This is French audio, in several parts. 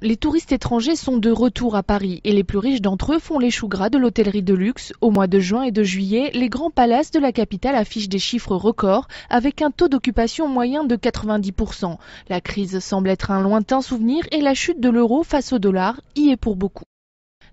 Les touristes étrangers sont de retour à Paris et les plus riches d'entre eux font les choux gras de l'hôtellerie de luxe. Au mois de juin et de juillet, les grands palaces de la capitale affichent des chiffres records avec un taux d'occupation moyen de 90%. La crise semble être un lointain souvenir et la chute de l'euro face au dollar y est pour beaucoup.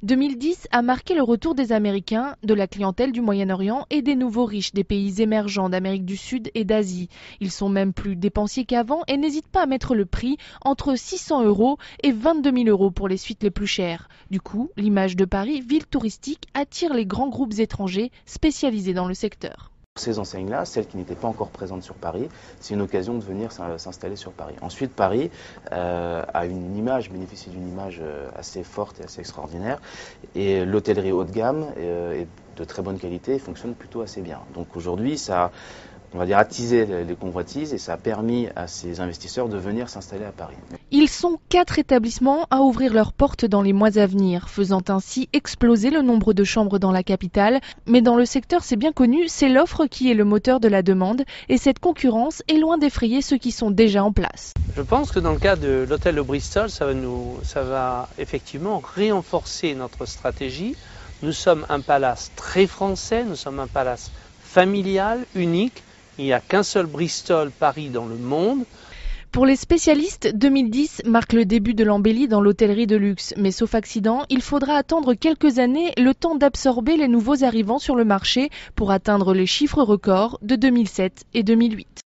2010 a marqué le retour des Américains, de la clientèle du Moyen-Orient et des nouveaux riches des pays émergents d'Amérique du Sud et d'Asie. Ils sont même plus dépensiers qu'avant et n'hésitent pas à mettre le prix entre 600 € et 22 000 € pour les suites les plus chères. Du coup, l'image de Paris, ville touristique, attire les grands groupes étrangers spécialisés dans le secteur. Ces enseignes-là, celles qui n'étaient pas encore présentes sur Paris, c'est une occasion de venir s'installer sur Paris. Ensuite, Paris bénéficie d'une image assez forte et assez extraordinaire. Et l'hôtellerie haut de gamme est de très bonne qualité et fonctionne plutôt assez bien. Donc aujourd'hui, ça on va dire attisé les convoitises et ça a permis à ces investisseurs de venir s'installer à Paris. Ils sont 4 établissements à ouvrir leurs portes dans les mois à venir, faisant ainsi exploser le nombre de chambres dans la capitale. Mais dans le secteur, c'est bien connu, c'est l'offre qui est le moteur de la demande et cette concurrence est loin d'effrayer ceux qui sont déjà en place. Je pense que dans le cas de l'hôtel de Bristol, ça va effectivement renforcer notre stratégie. Nous sommes un palace très français, nous sommes un palace familial, unique. Il n'y a qu'un seul Bristol Paris dans le monde. Pour les spécialistes, 2010 marque le début de l'embellie dans l'hôtellerie de luxe. Mais sauf accident, il faudra attendre quelques années le temps d'absorber les nouveaux arrivants sur le marché pour atteindre les chiffres records de 2007 et 2008.